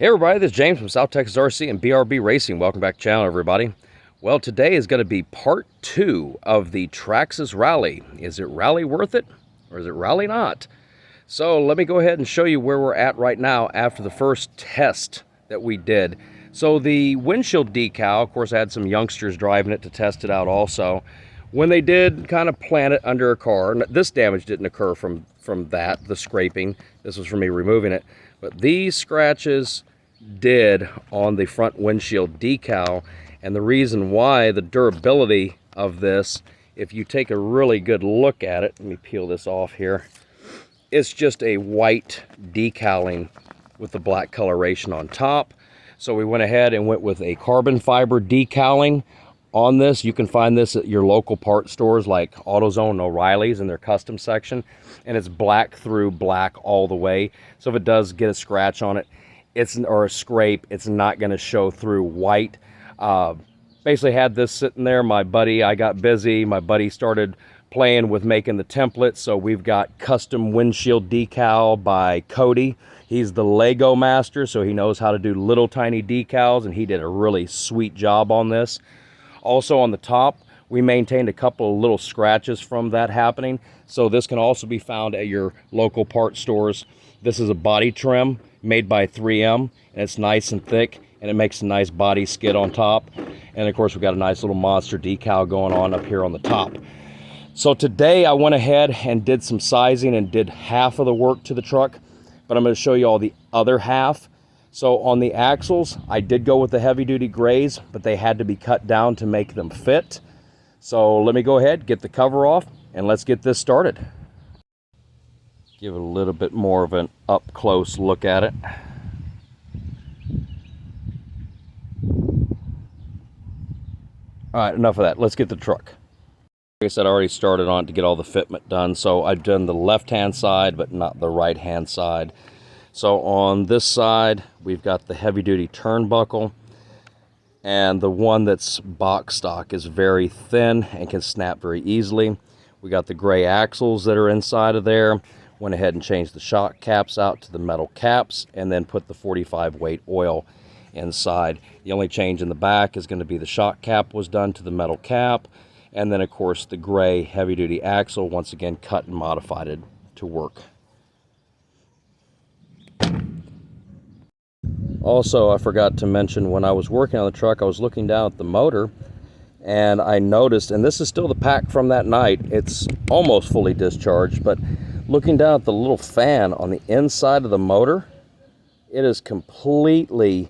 Hey everybody, this is James from South Texas RC and BRB Racing. Welcome back to the channel, everybody. Well, today is going to be part 2 of the Traxxas Rally. Is it rally worth it or is it rally not? So let me go ahead and show you where we're at right now after the first test that we did. So the windshield decal, of course I had some youngsters driving it to test it out also. When they did kind of plant it under a car, this damage didn't occur from that, the scraping. This was from me removing it. But these scratches did on the front windshield decal, and the reason why, the durability of this, if you take a really good look at it, let me peel this off here, it's just a white decaling with the black coloration on top. So we went ahead and went with a carbon fiber decaling on this. You can find this at your local part stores like AutoZone and O'Reilly's in their custom section, and it's black through black all the way. So if it does get a scratch on it, or a scrape, it's not going to show through white. Basically had this sitting there. I got busy. My buddy started playing with making the templates. So we've got custom windshield decal by Cody. He's the Lego master, so he knows how to do little tiny decals, and he did a really sweet job on this. Also on the top, we maintained a couple of little scratches from that happening. So this can also be found at your local part stores. This is a body trim made by 3M, and it's nice and thick, and it makes a nice body skid on top. And of course, we've got a nice little monster decal going on up here on the top. So today I went ahead and did some sizing and did half of the work to the truck, but I'm going to show you all the other half. So on the axles, I did go with the heavy-duty grays, but they had to be cut down to make them fit. So let me go ahead, get the cover off, and let's get this started. Give it a little bit more of an up-close look at it. All right, enough of that. Let's get the truck. Like I said, I already started on it to get all the fitment done. So I've done the left-hand side, but not the right-hand side. So on this side, we've got the heavy-duty turnbuckle. And the one that's box stock is very thin and can snap very easily. We got the gray axles that are inside of there. Went ahead and changed the shock caps out to the metal caps, and then put the 45 weight oil inside. The only change in the back is going to be the shock cap was done to the metal cap, and then of course the gray heavy duty axle, once again cut and modified it to work. Also, I forgot to mention, when I was working on the truck, I was looking down at the motor, and I noticed, and this is still the pack from that night, it's almost fully discharged, but looking down at the little fan on the inside of the motor, it is completely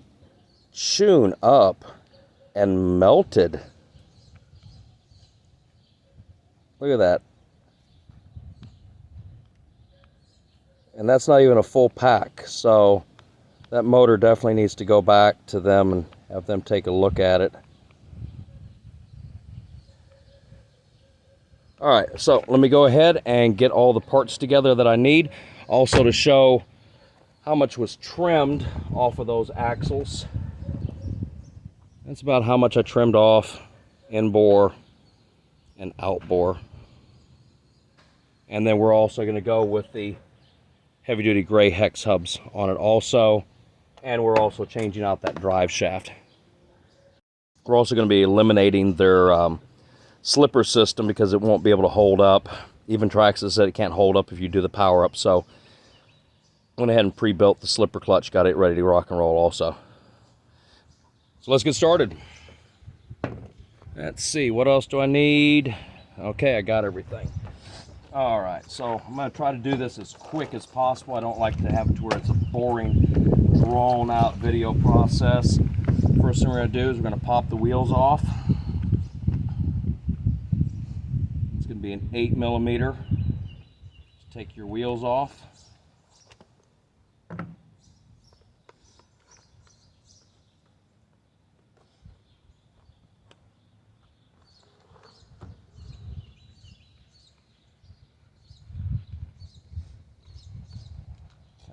chewed up and melted. Look at that. And that's not even a full pack, so that motor definitely needs to go back to them and have them take a look at it. All right, so let me go ahead and get all the parts together that I need. Also to show how much was trimmed off of those axles. That's about how much I trimmed off in bore and out bore. And then we're also going to go with the heavy duty gray hex hubs on it also. And we're also changing out that drive shaft. We're also going to be eliminating their slipper system because it won't be able to hold up. Even Traxxas said it can't hold up if you do the power up. So went ahead and pre-built the slipper clutch, got it ready to rock and roll also. So let's get started. Let's see, what else do I need? Okay, I got everything. All right, so I'm going to try to do this as quick as possible. I don't like to have it to where it's a boring, drawn out video process. First thing we're going to do is we're going to pop the wheels off. It's going to be an 8mm. Just take your wheels off.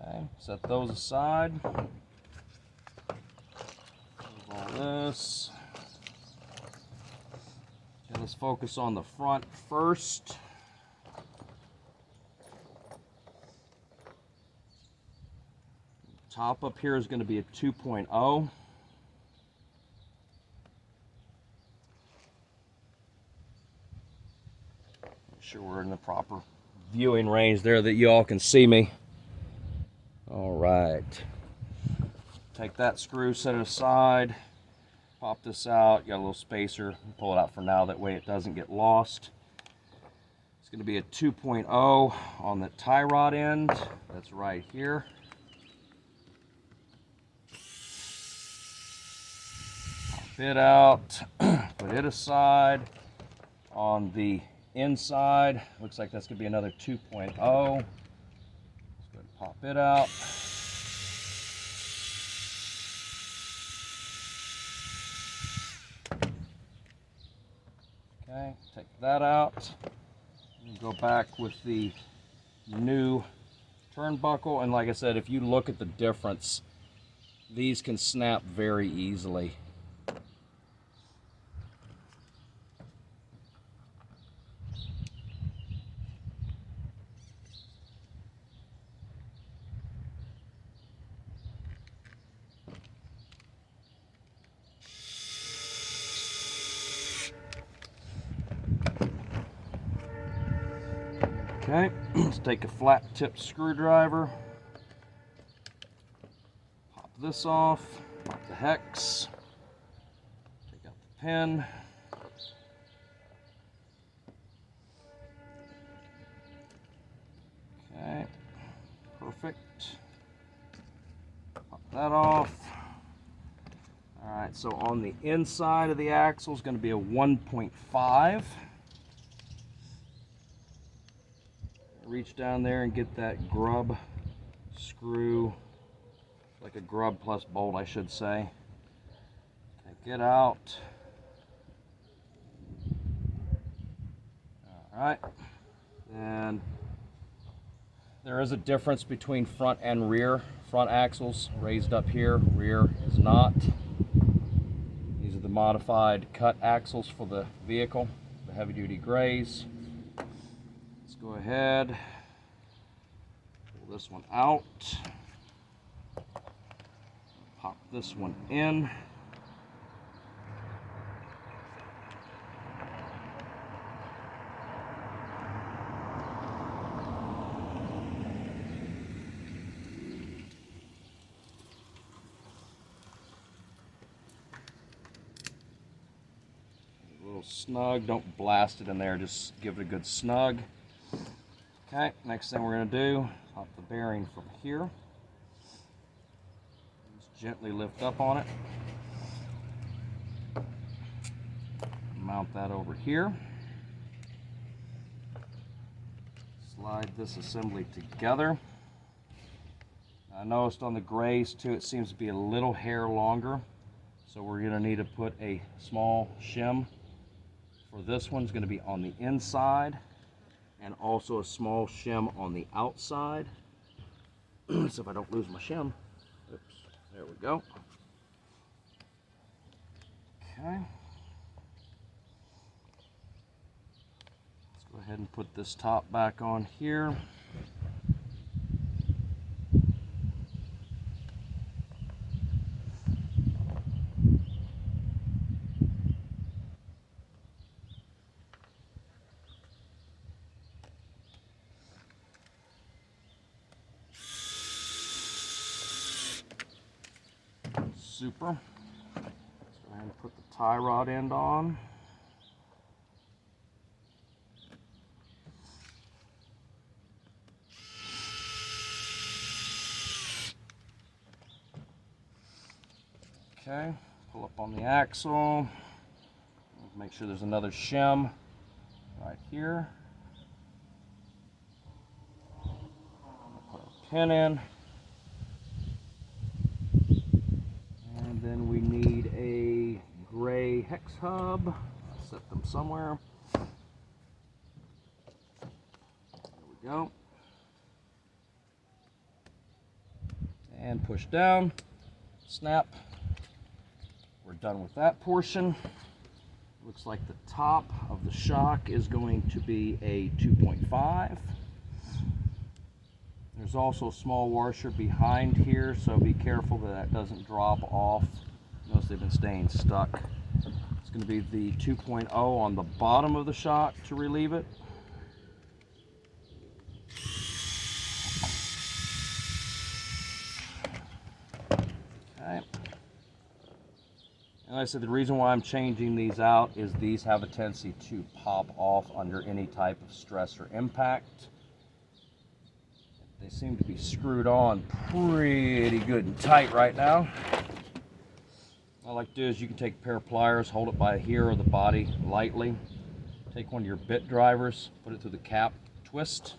Okay, set those aside. All this. Okay, let's focus on the front first. Top up here is going to be a 2.0. Make sure we're in the proper viewing range there that you all can see me. All right. Take that screw, set it aside, pop this out. You got a little spacer. Pull it out for now, that way it doesn't get lost. It's going to be a 2.0 on the tie rod end. That's right here. Pop it out, put it aside. On the inside, looks like that's going to be another 2.0. Let's go ahead and pop it out. Okay, take that out. Go back with the new turnbuckle, and like I said, if you look at the difference, these can snap very easily. Okay, let's take a flat tip screwdriver, pop this off, pop the hex, take out the pin. Okay, perfect. Pop that off. All right, so on the inside of the axle is going to be a 1.5. Reach down there and get that grub screw, like a grub plus bolt, I should say. Take it out. All right, and there is a difference between front and rear. Front axles raised up here, rear is not. These are the modified cut axles for the vehicle, the heavy duty grays. Go ahead, pull this one out, pop this one in. A little snug, don't blast it in there, just give it a good snug. Okay, next thing we're going to do, pop the bearing from here. Just gently lift up on it. Mount that over here. Slide this assembly together. I noticed on the grays too, it seems to be a little hair longer. So we're going to need to put a small shim. For this one, it's going to be on the inside, and also a small shim on the outside. So if I don't lose my shim, oops, there we go. Okay. Let's go ahead and put this top back on here. Super. Let's go ahead and put the tie rod end on. Okay, pull up on the axle. Make sure there's another shim right here. Put a pin in. And then we need a gray hex hub. Set them somewhere. There we go. And push down, snap. We're done with that portion. Looks like the top of the shock is going to be a 2.5. There's also a small washer behind here, so be careful that that doesn't drop off. Notice they've been staying stuck. It's going to be the 2.0 on the bottom of the shock to relieve it. Okay. And like I said, the reason why I'm changing these out is these have a tendency to pop off under any type of stress or impact. They seem to be screwed on pretty good and tight right now. What I like to do is you can take a pair of pliers, hold it by here or the body lightly. Take one of your bit drivers, put it through the cap, twist.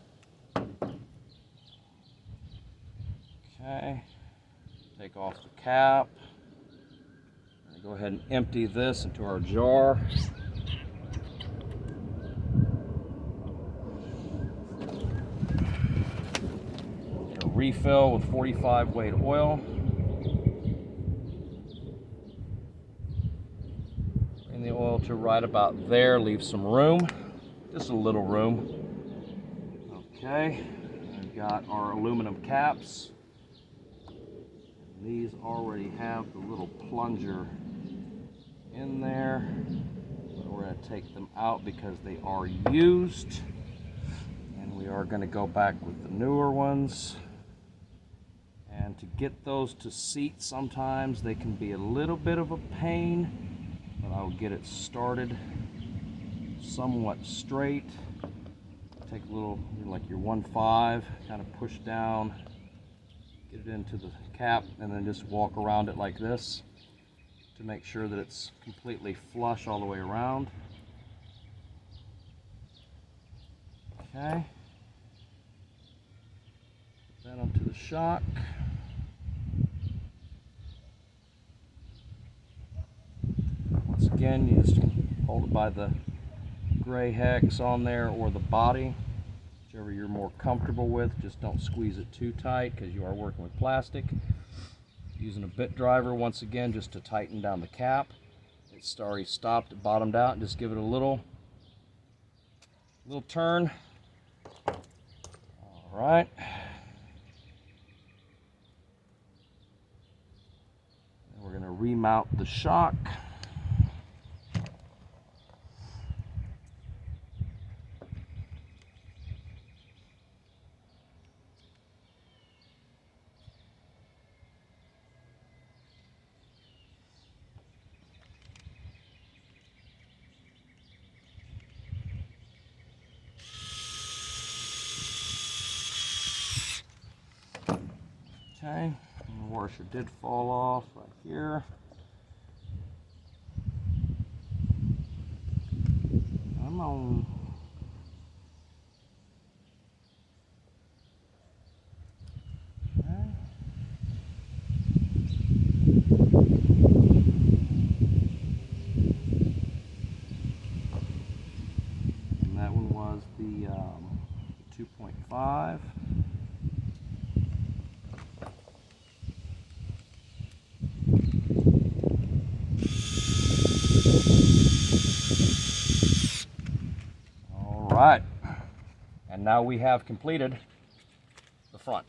Okay, take off the cap. Go ahead and empty this into our jar. Refill with 45 weight oil. Bring the oil to right about there, leave some room, just a little room. Okay, I've got our aluminum caps. These already have the little plunger in there. We're going to take them out because they are used, and we are going to go back with the newer ones. And to get those to seat, sometimes they can be a little bit of a pain, but I'll get it started somewhat straight. Take a little, like your 1.5, kind of push down, get it into the cap, and then just walk around it like this to make sure that it's completely flush all the way around. Okay. Put that onto the shock. Once again, you just hold it by the gray hex on there or the body, whichever you're more comfortable with. Just don't squeeze it too tight because you are working with plastic. Using a bit driver once again just to tighten down the cap. It's already stopped, it bottomed out, and just give it a little turn. All right. And we're going to remount the shock. Okay, the washer did fall off right here. Come on. Okay. And that one was the 2.5. Right, and now we have completed the front.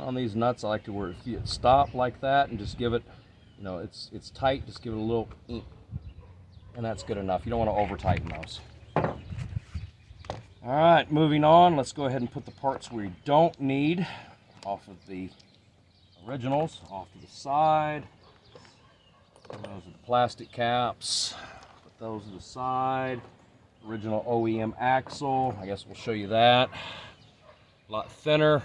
On these nuts, I like to where if you stop like that and just give it, you know, it's tight, just give it a little, and that's good enough. You don't want to over tighten those. All right, moving on, let's go ahead and put the parts we don't need off of the originals, off to the side. And those are the plastic caps, put those to the side. Original OEM axle, I guess we'll show you that. A lot thinner.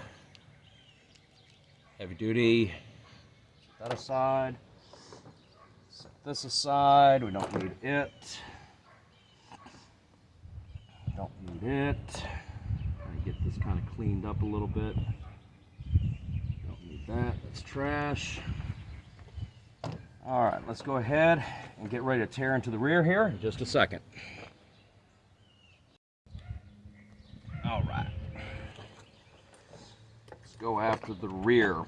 Heavy duty. Set that aside. Set this aside. We don't need it. Don't need it. Trying to get this kind of cleaned up a little bit. Don't need that. That's trash. All right, let's go ahead and get ready to tear into the rear here in just a second. All right, let's go after the rear.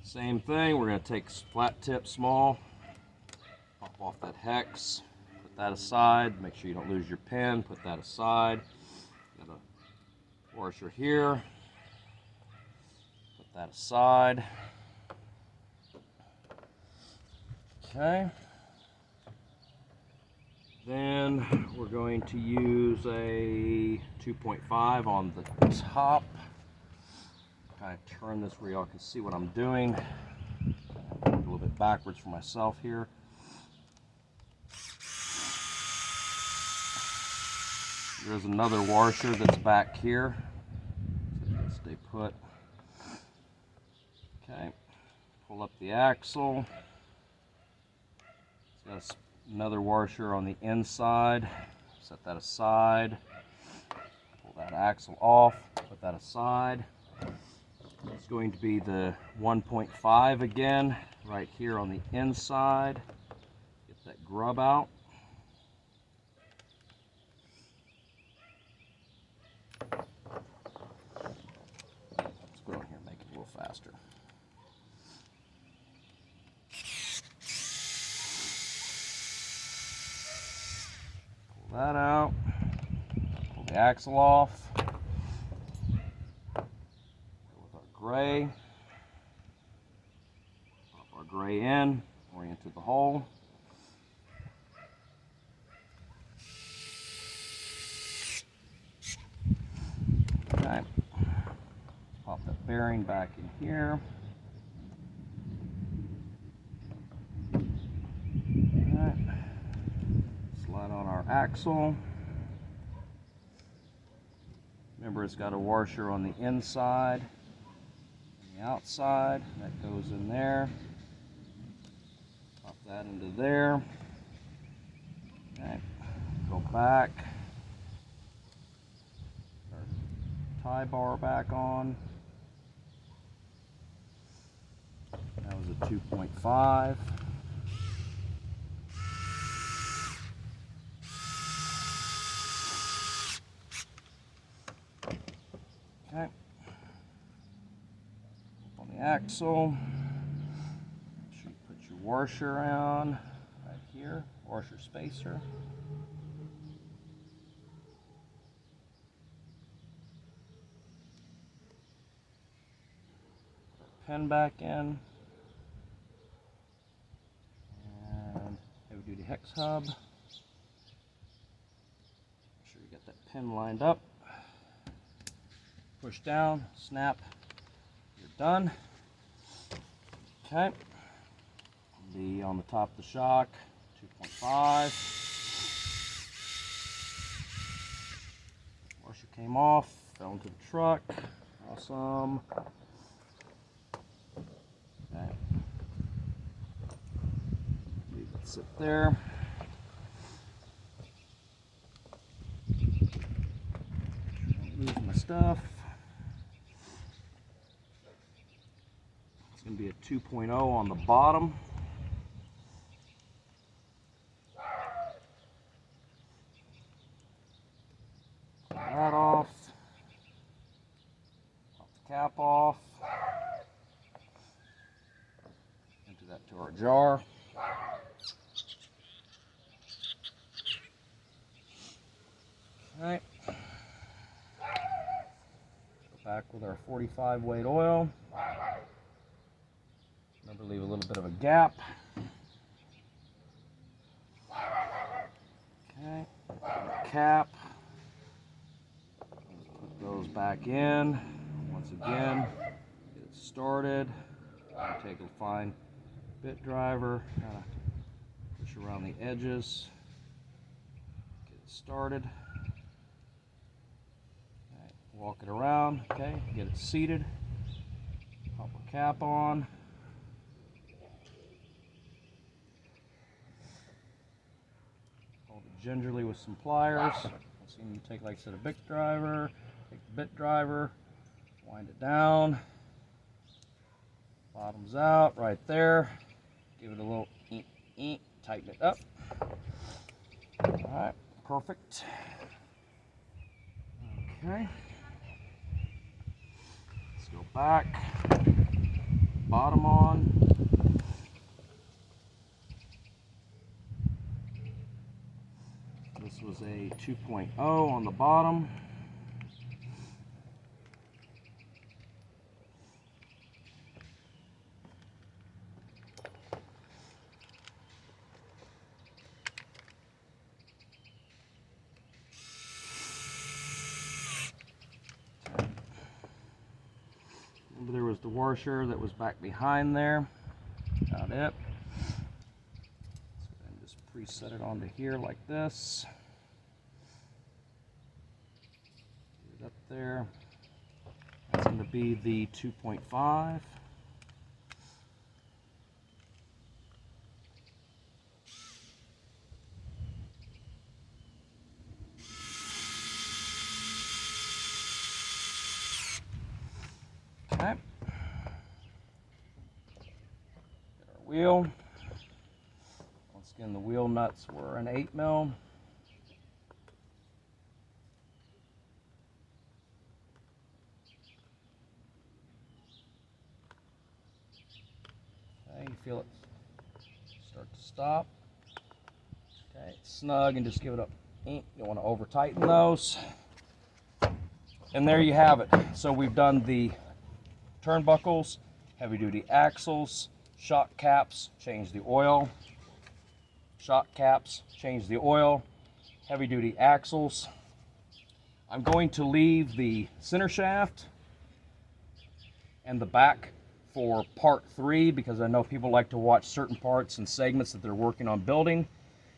Same thing, we're going to take flat tip small, pop off that hex, put that aside, make sure you don't lose your pin, put that aside. Got a washer here, put that aside. Okay. Then we're going to use a 2.5 on the top. Kind of turn this where y'all can see what I'm doing. A little bit backwards for myself here. There's another washer that's back here. So stay put. Okay. Pull up the axle. It's got another washer on the inside. Set that aside. Pull that axle off. Put that aside. It's going to be the 1.5 again, right here on the inside. Get that grub out. Let's go in here and make it a little faster. Pull that out. Pull the axle off. Gray. Pop our gray in, orient to the hole. Okay. Pop that bearing back in here. Alright. Slide on our axle. Remember, it's got a washer on the inside. Outside, that goes in there. Pop that into there. Okay, go back. Our tie bar back on. That was a 2.5. Okay. Axle. Make sure you put your washer on right here, washer spacer. Put our pin back in. And heavy duty hex hub. Make sure you get that pin lined up. Push down, snap, you're done. Okay, be on the top of the shock, 2.5. Washer came off, fell into the truck. Awesome. Okay. Leave it sit there. Don't lose my stuff. It's going to be a 2.0 on the bottom. Pull that off. Pop the cap off. Empty that to our jar. Okay. Go back with our 45 weight oil. Remember, leave a little bit of a gap. Okay, cap. Put those back in. Once again, get it started. Take a fine bit driver, kind of push around the edges. Get it started. Okay, walk it around. Okay, get it seated. Pop a cap on. Gingerly with some pliers. So you take, like I said, a bit driver, take the bit driver, wind it down. Bottom's out right there. Give it a little tighten it up. All right, perfect. Okay. Let's go back. Bottom on. This was a 2.0 on the bottom. There was the washer that was back behind there. Got it. And just preset it onto here like this. Get it up there. That's going to be the 2.5. Okay. Get our wheel. Once again, the wheel nuts were an 8mm. Okay, you feel it start to stop. Okay, snug, and just give it a you don't want to over tighten those. And there you have it. So we've done the turnbuckles, heavy duty axles, shock caps, change the oil, shock caps, change the oil, heavy duty axles. I'm going to leave the center shaft and the back for part 3 because I know people like to watch certain parts and segments that they're working on building.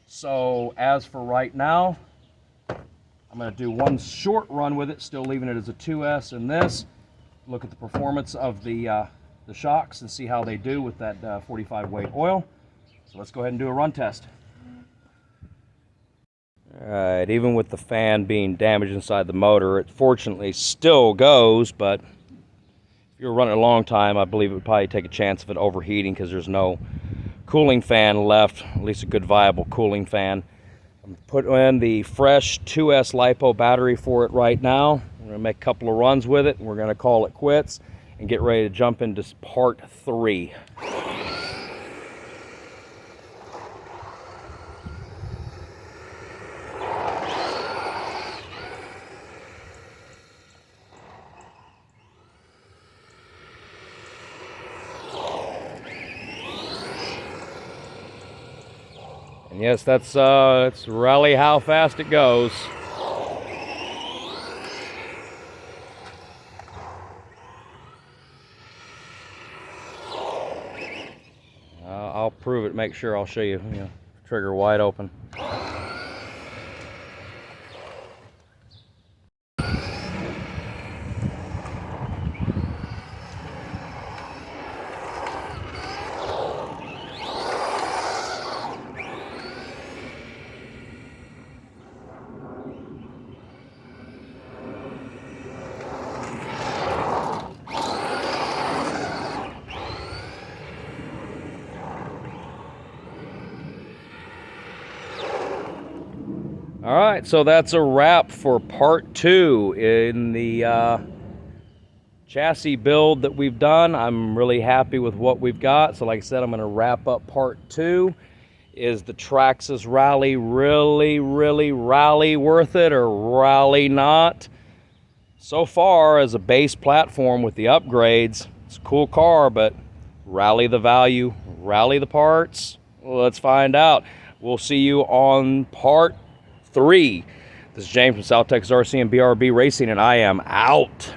So as for right now, I'm going to do one short run with it, still leaving it as a 2S in this. Look at the performance of the shocks and see how they do with that 45 weight oil. So let's go ahead and do a run test. All right, even with the fan being damaged inside the motor, it fortunately still goes, but if you're running a long time, I believe it would probably take a chance of it overheating because there's no cooling fan left, at least a good viable cooling fan. I'm putting in the fresh 2S LiPo battery for it right now. We're going to make a couple of runs with it, and we're going to call it quits and get ready to jump into part 3. And yes, that's it's rally how fast it goes. I'll prove it, make sure I'll show you, trigger wide open. All right, so that's a wrap for part 2 in the chassis build that we've done. I'm really happy with what we've got. So like I said, I'm going to wrap up part 2. Is the Traxxas Rally really rally worth it or rally not? So far, as a base platform with the upgrades, it's a cool car, but rally the value, rally the parts? Let's find out. We'll see you on part 3. This is James from South Texas RC and BRB Racing, and I am out.